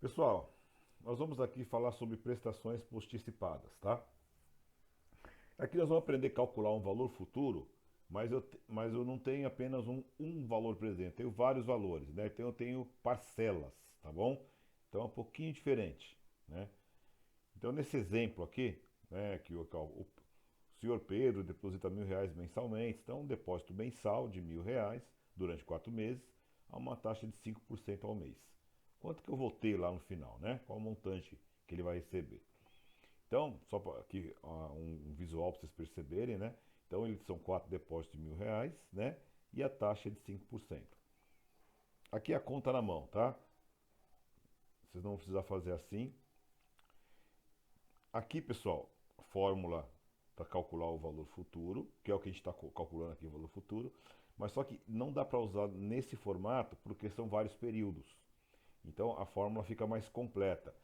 Pessoal, nós vamos aqui falar sobre prestações posticipadas, tá? Aqui nós vamos aprender a calcular um valor futuro, mas eu não tenho apenas um valor presente, eu tenho vários valores, né? Então eu tenho parcelas, tá bom? Então é um pouquinho diferente, né? Então nesse exemplo aqui, né, que o senhor Pedro deposita R$ 1.000 mensalmente, então um depósito mensal de R$ 1.000 durante 4 meses, a uma taxa de 5% ao mês. Quanto que eu vou ter lá no final, né? Qual o montante que ele vai receber? Então, só para aqui um visual para vocês perceberem, né? Então, eles são 4 depósitos de R$ 1.000, né? E a taxa é de 5%. Aqui é a conta na mão, tá? Vocês não vão precisar fazer assim. Aqui, pessoal, fórmula para calcular o valor futuro, que é o que a gente está calculando aqui, o valor futuro. Mas só que não dá para usar nesse formato porque são vários períodos. Então, a fórmula fica mais completa.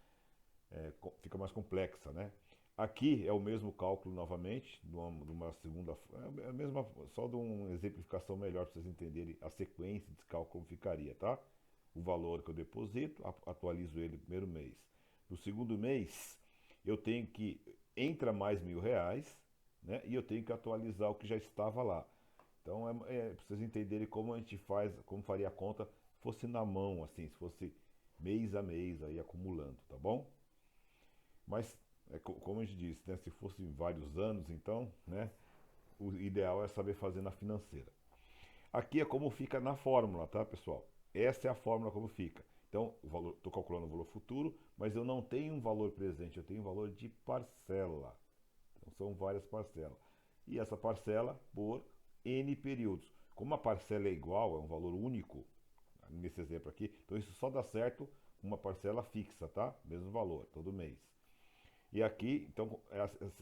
Fica mais complexa, né? Aqui é o mesmo cálculo novamente, de uma segunda, é a mesma, só de uma exemplificação melhor para vocês entenderem a sequência de cálculo como ficaria, tá? O valor que eu deposito, atualizo ele no primeiro mês. No segundo mês, eu tenho que entra mais R$ 1.000, né? E eu tenho que atualizar o que já estava lá. Então para vocês entenderem como a gente faz, como faria a conta se fosse na mão, assim, se fosse mês a mês aí acumulando, tá bom? Mas, como a gente disse, né, se fossem vários anos, então, né, o ideal é saber fazer na financeira. Aqui é como fica na fórmula, tá, pessoal? Essa é a fórmula como fica. Então, estou calculando o valor futuro, mas eu não tenho um valor presente, eu tenho um valor de parcela. Então, são várias parcelas. E essa parcela por N períodos. Como a parcela é igual, é um valor único, nesse exemplo aqui, então isso só dá certo com uma parcela fixa, tá? Mesmo valor, todo mês. E aqui, então,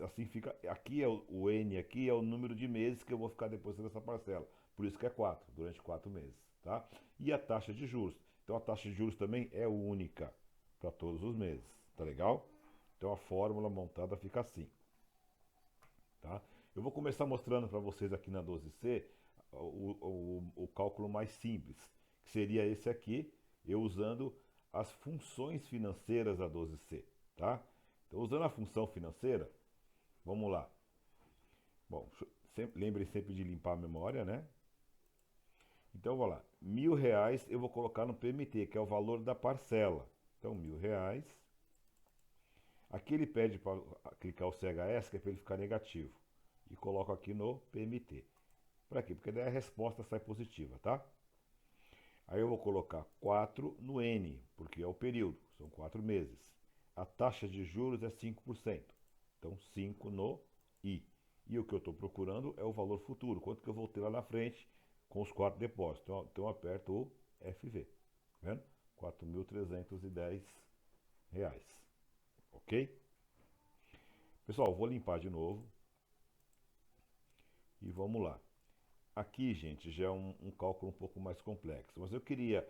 assim fica. Aqui é o N, aqui é o número de meses que eu vou ficar depositando essa parcela. Por isso que é 4 durante 4 meses, tá? E a taxa de juros. Então a taxa de juros também é única para todos os meses, tá legal? Então a fórmula montada fica assim, tá? Eu vou começar mostrando para vocês aqui na 12C o cálculo mais simples, que seria esse aqui, eu usando as funções financeiras da 12C, tá? Então, usando a função financeira, vamos lá. Bom, lembrem sempre de limpar a memória, né? Então, vou lá. R$ 1.000 eu vou colocar no PMT, que é o valor da parcela. Então, R$ 1.000. Aqui ele pede para clicar o CHS, que é para ele ficar negativo. E coloco aqui no PMT. Para quê? Porque daí a resposta sai positiva, tá? Aí eu vou colocar 4 no N, porque é o período, são 4 meses. A taxa de juros é 5%. Então 5 no I. E o que eu estou procurando é o valor futuro, quanto que eu vou ter lá na frente com os 4 depósitos. Então eu aperto o FV. Tá vendo? R$ 4.310. Ok? Pessoal, vou limpar de novo e vamos lá. Aqui, gente, já é um cálculo um pouco mais complexo, mas eu queria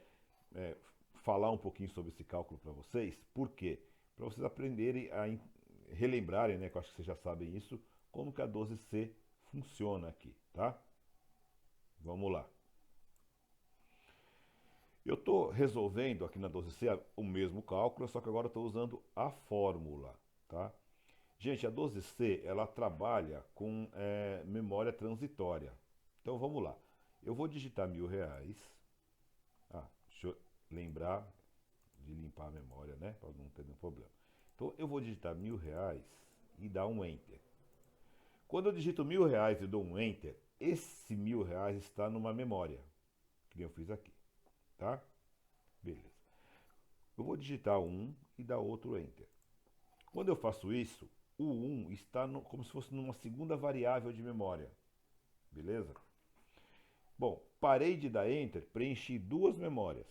é, falar um pouquinho sobre esse cálculo para vocês. Por quê? Para vocês aprenderem a relembrarem, né, que eu acho que vocês já sabem isso, como que a 12C funciona aqui, tá? Vamos lá. Eu estou resolvendo aqui na 12C o mesmo cálculo, só que agora estou usando a fórmula, tá? Gente, a 12C ela trabalha com memória transitória. Então vamos lá. Eu vou digitar R$ 1.000. Deixa eu lembrar de limpar a memória, né? Para não ter nenhum problema. Então eu vou digitar R$ 1.000 e dar um Enter. Quando eu digito R$ 1.000 e dou um Enter, esse R$ 1.000 está numa memória, que eu fiz aqui, tá? Beleza. Eu vou digitar um e dar outro Enter. Quando eu faço isso, o um está como se fosse numa segunda variável de memória, beleza? Bom, parei de dar Enter, preenchi duas memórias.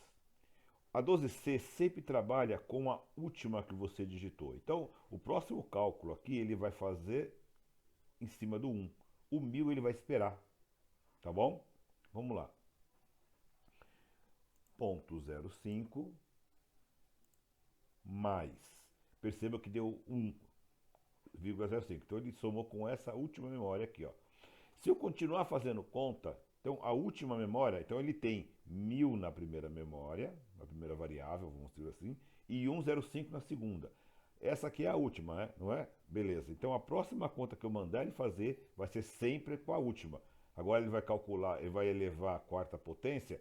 A 12C sempre trabalha com a última que você digitou. Então, o próximo cálculo aqui ele vai fazer em cima do 1. O 1.000 ele vai esperar, tá bom? Vamos lá. Ponto 0,5 mais. Perceba que deu 1,05. Então ele somou com essa última memória aqui, ó. Se eu continuar fazendo conta, então a última memória, então ele tem 1000 na primeira memória, na primeira variável, vamos dizer assim, e 105 na segunda. Essa aqui é a última, né? Não é? Beleza. Então a próxima conta que eu mandar ele fazer vai ser sempre com a última. Agora ele vai calcular, ele vai elevar a quarta potência,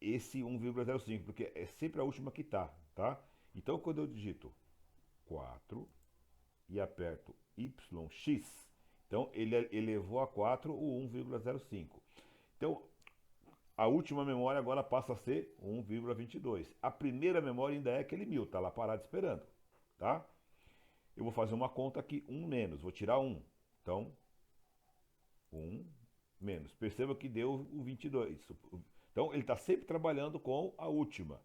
esse 1,05, porque é sempre a última que tá? Então quando eu digito 4 e aperto YX, então ele elevou a 4 o 1,05. Então a última memória agora passa a ser 1,22. A primeira memória ainda é aquele 1000, tá lá parado esperando, tá? Eu vou fazer uma conta aqui, 1 menos, vou tirar 1. Então, 1 menos. Perceba que deu o 22. Então, ele está sempre trabalhando com a última,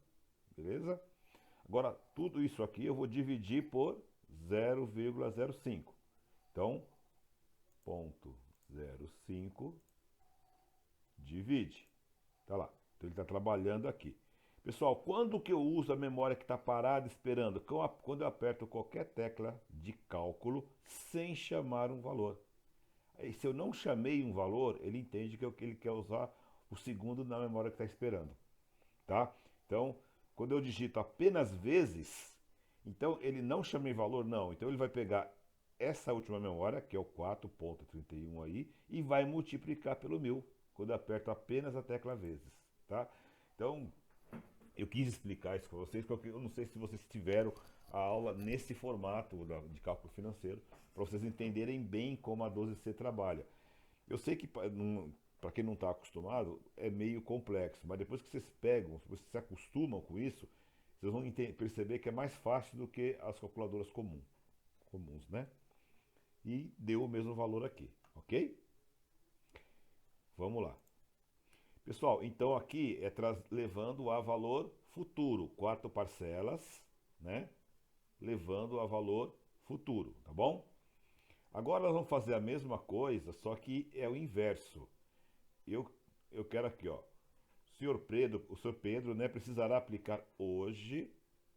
beleza? Agora, tudo isso aqui eu vou dividir por 0,05. Então, ponto 0,5 divide. Tá lá. Então ele está trabalhando aqui. Pessoal, quando que eu uso a memória que está parada esperando? Quando eu aperto qualquer tecla de cálculo sem chamar um valor. E se eu não chamei um valor, ele entende que ele quer usar o segundo na memória que está esperando. Tá? Então, quando eu digito apenas vezes, então ele não chamei valor, não. Então ele vai pegar essa última memória, que é o 4.31 aí, e vai multiplicar pelo 1000, quando eu aperto apenas a tecla vezes. Tá? Então, eu quis explicar isso para vocês, porque eu não sei se vocês tiveram a aula nesse formato de cálculo financeiro, para vocês entenderem bem como a 12C trabalha. Eu sei que para quem não está acostumado é meio complexo, mas depois que vocês pegam, se vocês se acostumam com isso, vocês vão perceber que é mais fácil do que as calculadoras comuns, né? E deu o mesmo valor aqui, ok? Vamos lá. Pessoal, então aqui é levando a valor futuro, 4 parcelas, né? Levando a valor futuro, tá bom? Agora nós vamos fazer a mesma coisa, só que é o inverso. Eu quero aqui, ó. O senhor Pedro, né, precisará aplicar hoje,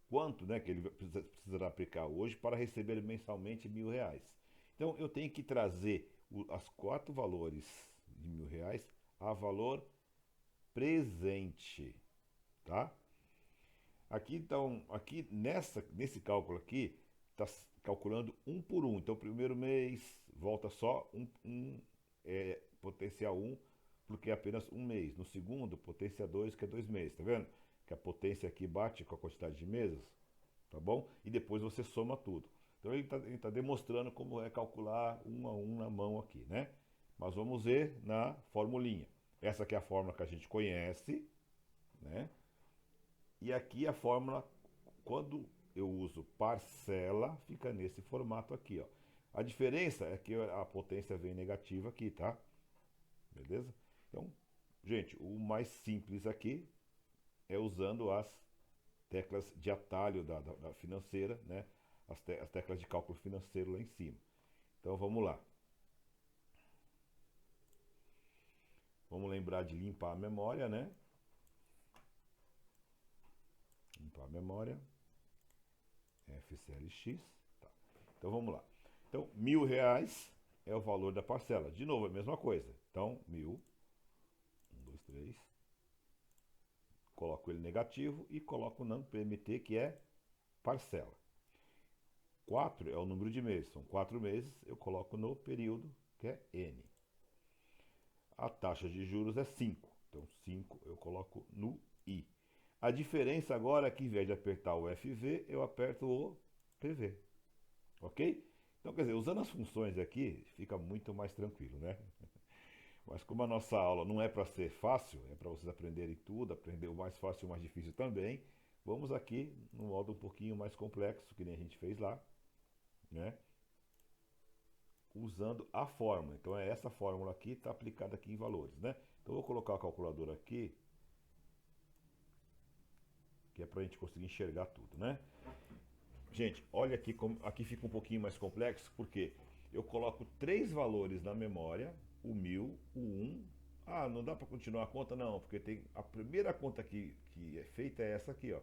quanto, né, que ele precisará aplicar hoje para receber mensalmente R$ 1.000. Então eu tenho que trazer as 4 valores de R$ 1.000 a valor presente, tá? Aqui então, nesse cálculo aqui, está calculando um por um. Então, primeiro mês volta só potencial 1, porque é apenas um mês. No segundo, potência 2, que é 2 meses, tá vendo? Que a potência aqui bate com a quantidade de meses, tá bom? E depois você soma tudo. Então ele tá demonstrando como é calcular um a um na mão aqui, né? Mas vamos ver na formulinha. Essa aqui é a fórmula que a gente conhece, né? E aqui a fórmula, quando eu uso parcela, fica nesse formato aqui, ó. A diferença é que a potência vem negativa aqui, tá? Beleza? Então, gente, o mais simples aqui é usando as teclas de atalho da financeira, né? As teclas de cálculo financeiro lá em cima. Então, vamos lá. Vamos lembrar de limpar a memória, né? Limpar a memória. FCLX. Tá. Então vamos lá. Então, R$ 1.000 é o valor da parcela. De novo, a mesma coisa. Então, 1.000. 1, 2, 3. Coloco ele negativo e coloco no PMT, que é parcela. 4 é o número de meses. São 4 meses. Eu coloco no período, que é N. A taxa de juros é 5. Então, 5 eu coloco no I. A diferença agora é que, em vez de apertar o FV, eu aperto o PV. Ok? Então, quer dizer, usando as funções aqui, fica muito mais tranquilo, né? Mas como a nossa aula não é para ser fácil, é para vocês aprenderem tudo, aprender o mais fácil e o mais difícil também, vamos aqui no modo um pouquinho mais complexo, que nem a gente fez lá, né? Usando a fórmula. Então, é essa fórmula aqui, está aplicada aqui em valores, né? Então, eu vou colocar a calculadora aqui, que é para a gente conseguir enxergar tudo, né? Gente, olha aqui como aqui fica um pouquinho mais complexo, porque eu coloco 3 valores na memória, o 1000, o 1. Ah, não dá para continuar a conta? Não, porque tem a primeira conta que é feita é essa aqui, ó.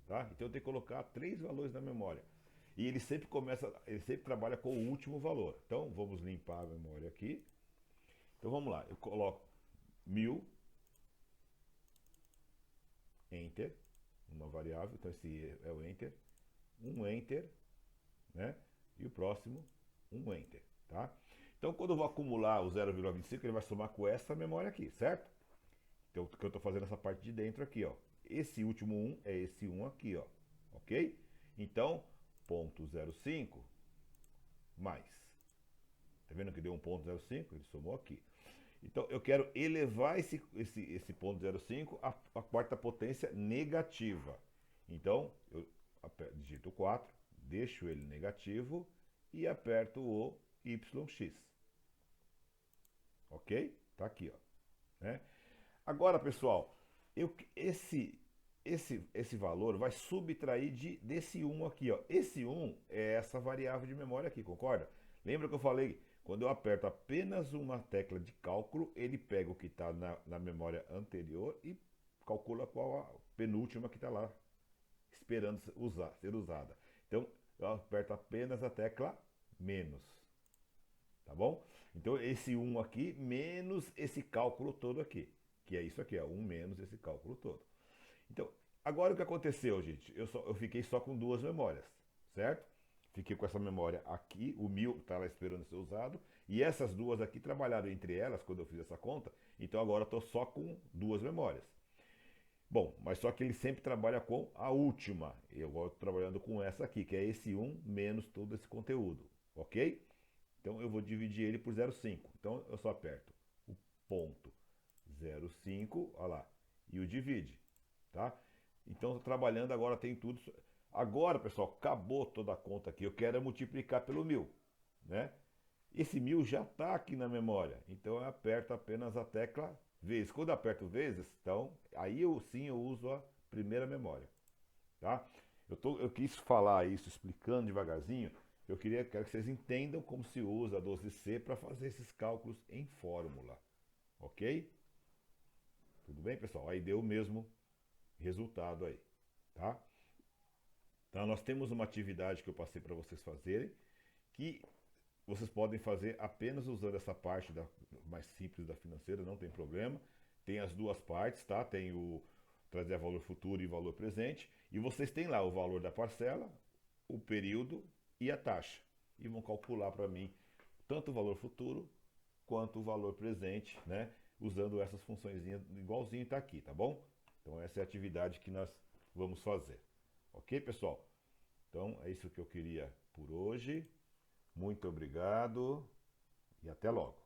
Tá? Então eu tenho que colocar 3 valores na memória. E ele sempre trabalha com o último valor. Então vamos limpar a memória aqui. Então vamos lá, eu coloco 1000 Enter, uma variável, então esse é o Enter, um Enter, né? E o próximo, um Enter, tá? Então, quando eu vou acumular o 0,25, ele vai somar com essa memória aqui, certo? Então, que eu estou fazendo essa parte de dentro aqui, ó. Esse último 1 é esse 1 aqui, ó. Ok? Então, ponto 0,5 mais. Tá vendo que deu 1,05? Ele somou aqui. Então, eu quero elevar esse ponto 0,5 à quarta potência negativa. Então, eu digito 4, deixo ele negativo e aperto o YX. Ok? Tá aqui, ó. Né? Agora, pessoal, esse valor vai subtrair desse 1 aqui, ó. Esse 1 é essa variável de memória aqui, concorda? Lembra que eu falei? Quando eu aperto apenas uma tecla de cálculo, ele pega o que está na memória anterior e calcula qual a penúltima que está lá, esperando ser usada. Então, eu aperto apenas a tecla menos. Tá bom? Então, esse 1 aqui, menos esse cálculo todo aqui. Que é isso aqui, ó, 1 menos esse cálculo todo. Então, agora o que aconteceu, gente? Eu fiquei só com duas memórias, certo? Fiquei com essa memória aqui, o 1000 está lá esperando ser usado, e essas duas aqui trabalharam entre elas quando eu fiz essa conta, então agora eu estou só com duas memórias. Bom, mas só que ele sempre trabalha com a última. Eu agora estou trabalhando com essa aqui, que é esse 1 menos todo esse conteúdo, ok? Então eu vou dividir ele por 0,5. Então eu só aperto o ponto 0,5, olha lá, e o divide, tá? Então estou trabalhando agora, tem tudo. Agora, pessoal, acabou toda a conta aqui. Eu quero multiplicar pelo 1000, né? Esse 1000 já está aqui na memória, então eu aperto apenas a tecla vezes. Quando eu aperto vezes, então aí eu uso a primeira memória, tá? Eu quis falar isso explicando devagarzinho. Quero que vocês entendam como se usa a 12C para fazer esses cálculos em fórmula, ok? Tudo bem, pessoal? Aí deu o mesmo resultado aí, tá? Então nós temos uma atividade que eu passei para vocês fazerem, que vocês podem fazer apenas usando essa parte mais simples da financeira, não tem problema. Tem as duas partes, tá? Tem o trazer valor futuro e valor presente. E vocês têm lá o valor da parcela, o período e a taxa. E vão calcular para mim tanto o valor futuro quanto o valor presente, né? Usando essas funções igualzinho está aqui, tá bom? Então essa é a atividade que nós vamos fazer. Ok, pessoal? Então é isso que eu queria por hoje. Muito obrigado e até logo.